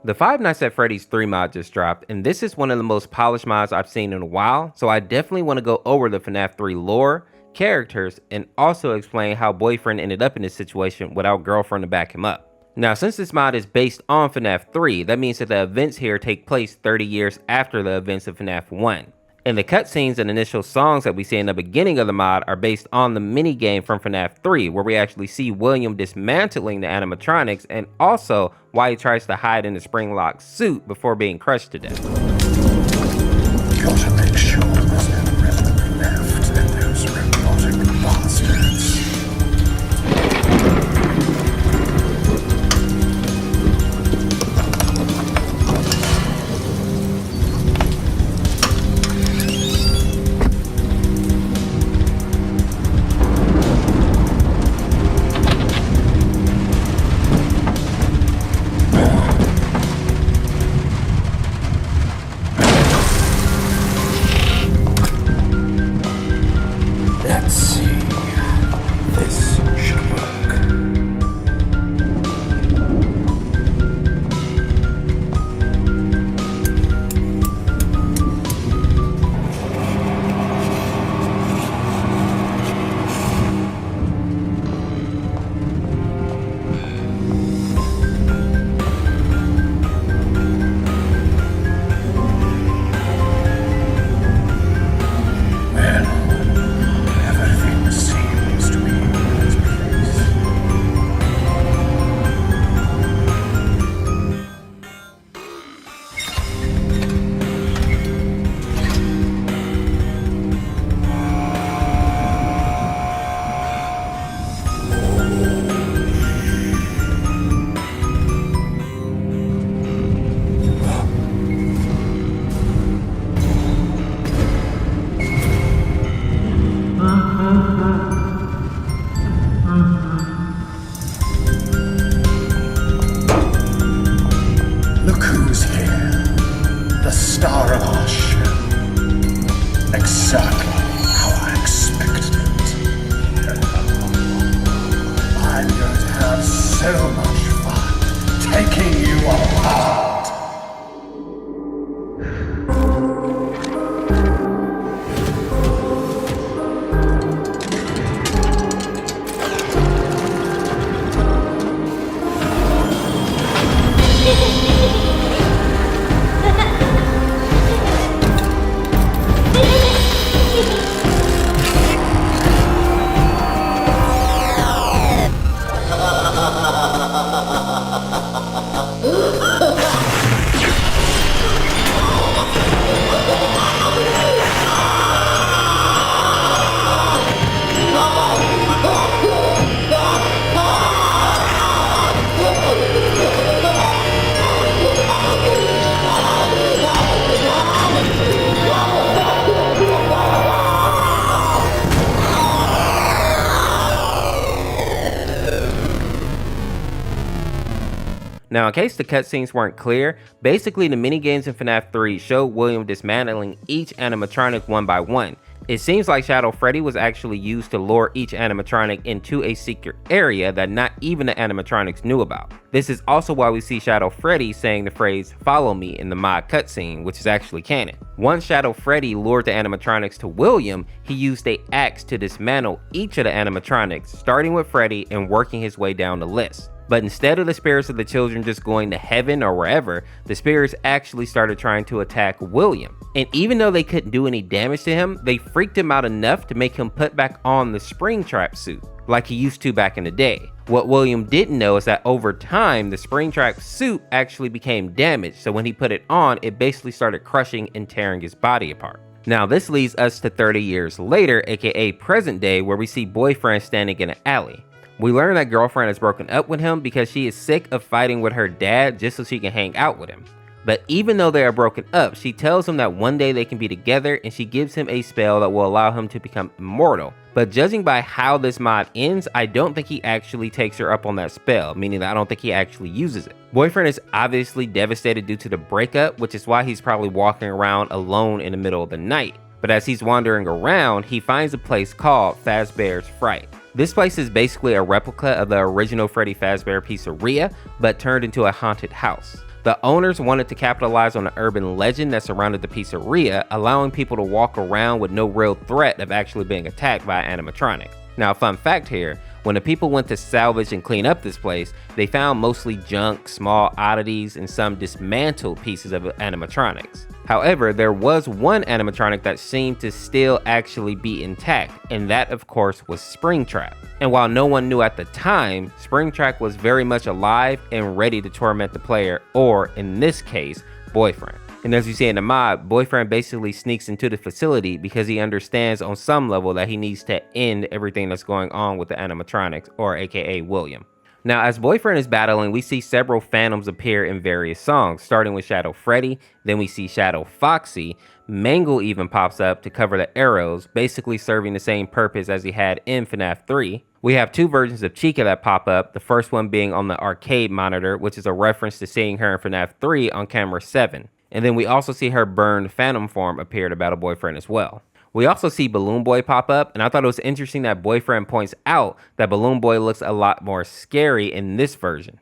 The Five Nights at Freddy's 3 mod just dropped, and this is one of the most polished mods I've seen in a while, so I definitely want to go over the FNAF 3 lore, characters, and also explain how Boyfriend ended up in this situation without Girlfriend to back him up. Now, since this mod is based on FNAF 3, that means that the events here take place 30 years after the events of FNAF 1. And the cutscenes and initial songs that we see in the beginning of the mod are based on the minigame from FNAF 3, where we actually see William dismantling the animatronics and also why he tries to hide in the spring-locked suit before being crushed to death. Gotta make sure there's no remnant left in those robotic bastards. Now, in case the cutscenes weren't clear, basically the minigames in FNAF 3 show William dismantling each animatronic one by one. It seems like Shadow Freddy was actually used to lure each animatronic into a secret area that not even the animatronics knew about. This is also why we see Shadow Freddy saying the phrase "follow me" in the mod cutscene, which is actually canon. Once Shadow Freddy lured the animatronics to William, he used an axe to dismantle each of the animatronics, starting with Freddy and working his way down the list. But instead of the spirits of the children just going to heaven or wherever, the spirits actually started trying to attack William. And even though they couldn't do any damage to him, they freaked him out enough to make him put back on the Springtrap suit, like he used to back in the day. What William didn't know is that over time, the Springtrap suit actually became damaged, so when he put it on, it basically started crushing and tearing his body apart. Now this leads us to 30 years later, aka present day, where we see Boyfriend standing in an alley. We learn that Girlfriend has broken up with him because she is sick of fighting with her dad just so she can hang out with him. But even though they are broken up, she tells him that one day they can be together, and she gives him a spell that will allow him to become immortal. But judging by how this mod ends, I don't think he actually takes her up on that spell, meaning that I don't think he actually uses it. Boyfriend is obviously devastated due to the breakup, which is why he's probably walking around alone in the middle of the night. But as he's wandering around, he finds a place called Fazbear's Fright. This place is basically a replica of the original Freddy Fazbear Pizzeria, but turned into a haunted house. The owners wanted to capitalize on the urban legend that surrounded the pizzeria, allowing people to walk around with no real threat of actually being attacked by an animatronic. Now, a fun fact here, when the people went to salvage and clean up this place, they found mostly junk, small oddities, and some dismantled pieces of animatronics. However, there was one animatronic that seemed to still actually be intact, and that of course was Springtrap. And while no one knew at the time, Springtrap was very much alive and ready to torment the player, or in this case, Boyfriend. And as you see in the mod, Boyfriend basically sneaks into the facility because he understands on some level that he needs to end everything that's going on with the animatronics, or aka William. Now, as Boyfriend is battling, we see several phantoms appear in various songs, starting with Shadow Freddy, then we see Shadow Foxy, Mangle even pops up to cover the arrows, basically serving the same purpose as he had in FNAF 3. We have two versions of Chica that pop up, the first one being on the arcade monitor, which is a reference to seeing her in FNAF 3 on camera 7. And then we also see her burned phantom form appear to battle Boyfriend as well. We also see Balloon Boy pop up, and I thought it was interesting that Boyfriend points out that Balloon Boy looks a lot more scary in this version.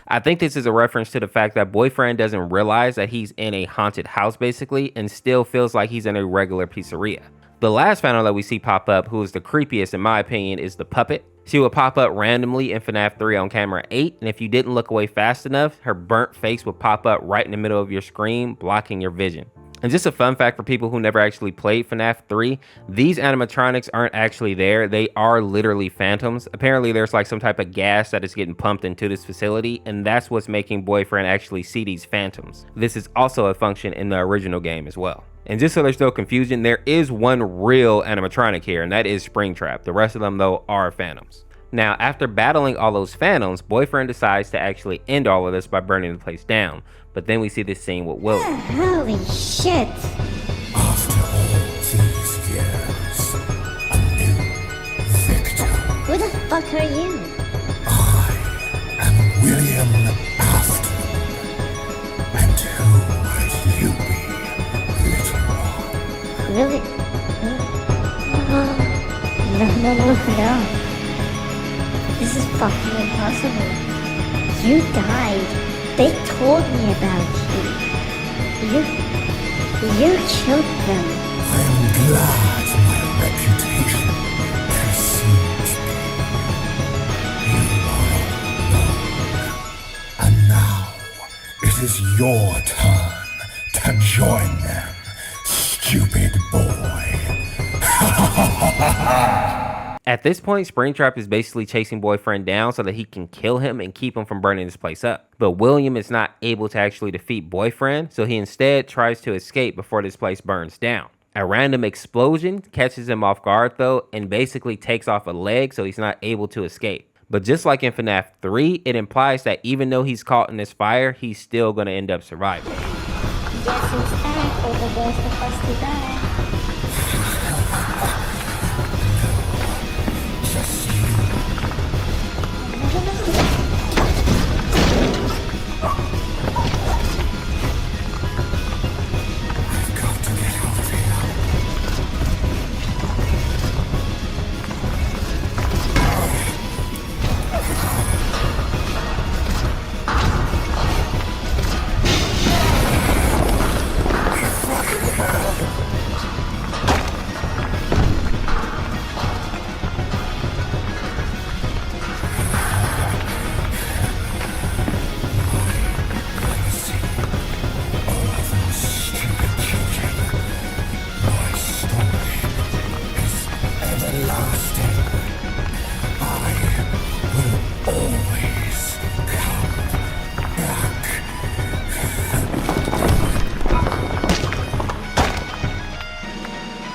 I think this is a reference to the fact that Boyfriend doesn't realize that he's in a haunted house basically, and still feels like he's in a regular pizzeria. The last phantom that we see pop up, who is the creepiest in my opinion, is the puppet. She would pop up randomly in FNAF 3 on camera 8, and if you didn't look away fast enough, her burnt face would pop up right in the middle of your screen, blocking your vision. And just a fun fact for people who never actually played FNAF 3, these animatronics aren't actually there, they are literally phantoms. Apparently there's like some type of gas that is getting pumped into this facility, and that's what's making Boyfriend actually see these phantoms. This is also a function in the original game as well. And just so there's no confusion, there is one real animatronic here, and that is Springtrap. The rest of them though are phantoms. Now, after battling all those phantoms, Boyfriend decides to actually end all of this by burning the place down. But then we see this scene with William. Holy shit! After all these years, a new victim. Who the fuck are you? I am William Afton. And who might you be, little one? Really? No. This is fucking impossible. You died. They told me about you. You killed them. I am glad my reputation precedes me. You are all known. And now it is your turn to join them, stupid boy. At this point, Springtrap is basically chasing Boyfriend down so that he can kill him and keep him from burning this place up. But William is not able to actually defeat Boyfriend, so he instead tries to escape before this place burns down. A random explosion catches him off guard though, and basically takes off a leg so he's not able to escape. But just like in FNAF 3, it implies that even though he's caught in this fire, he's still going to end up surviving. Guess who's back? Over there's the first to die.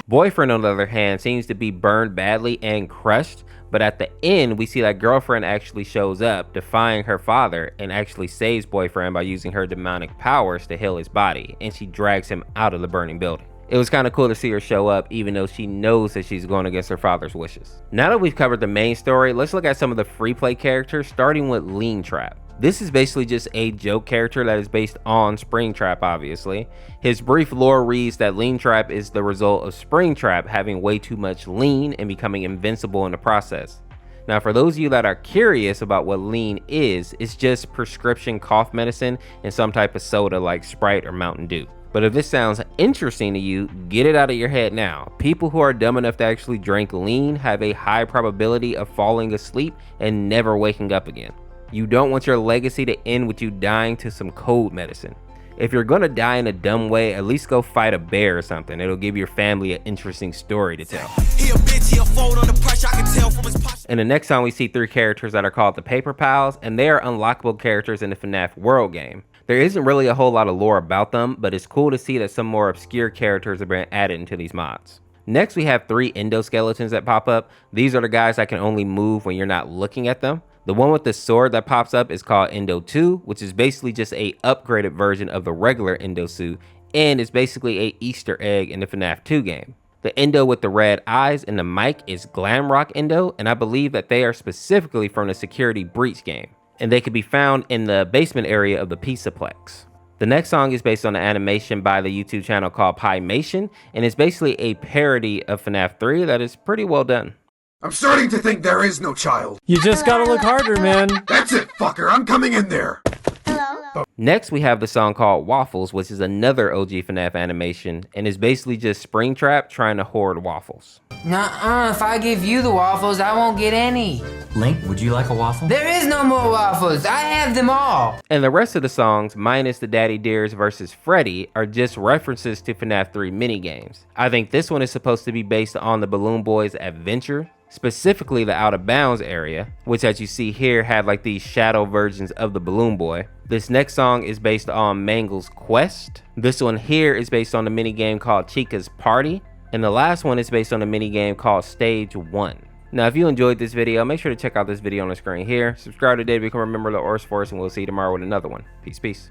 Boyfriend, on the other hand, seems to be burned badly and crushed, but at the end, we see that Girlfriend actually shows up, defying her father, and actually saves Boyfriend by using her demonic powers to heal his body, and she drags him out of the burning building. It was kind of cool to see her show up, even though she knows that she's going against her father's wishes. Now that we've covered the main story, let's look at some of the free play characters, starting with Lean Trap. This is basically just a joke character that is based on Springtrap, obviously. His brief lore reads that Lean Trap is the result of Springtrap having way too much lean and becoming invincible in the process. Now, for those of you that are curious about what lean is, it's just prescription cough medicine and some type of soda like Sprite or Mountain Dew. But if this sounds interesting to you, get it out of your head now. People who are dumb enough to actually drink lean have a high probability of falling asleep and never waking up again. You don't want your legacy to end with you dying to some cold medicine. If you're gonna die in a dumb way, at least go fight a bear or something. It'll give your family an interesting story to tell. In the next song, we see 3 characters that are called the Paper Pals, and they are unlockable characters in the FNAF World game. There isn't really a whole lot of lore about them, but it's cool to see that some more obscure characters have been added into these mods. Next, we have 3 Endo skeletons that pop up. These are the guys that can only move when you're not looking at them. The one with the sword that pops up is called Endo 2, which is basically just a upgraded version of the regular Endo suit, and it's basically a Easter egg in the FNAF 2 game. The Endo with the red eyes and the mic is Glam Endo, and I believe that they are specifically from the Security Breach game, and they can be found in the basement area of the Pizzaplex. The next song is based on an animation by the YouTube channel called Piemation, and it's basically a parody of FNAF 3 that is pretty well done. I'm starting to think there is no child. You just gotta look harder, man. That's it, fucker. I'm coming in there. Hello? Next, we have the song called Waffles, which is another OG FNAF animation, and is basically just Springtrap trying to hoard waffles. Nuh-uh, if I give you the waffles, I won't get any. Link, would you like a waffle? There is no more waffles, I have them all. And the rest of the songs, minus the Daddy Dears versus Freddy, are just references to FNAF 3 minigames. I think this one is supposed to be based on the Balloon Boys' adventure, specifically the Out of Bounds area, which as you see here had like these shadow versions of the Balloon Boy. This next song is based on Mangle's Quest. This one here is based on the minigame called Chica's Party. And the last one is based on a minigame called Stage 1. Now, if you enjoyed this video, make sure to check out this video on the screen here. Subscribe today to become a member of the Orseofkorse, and we'll see you tomorrow with another one. Peace, peace.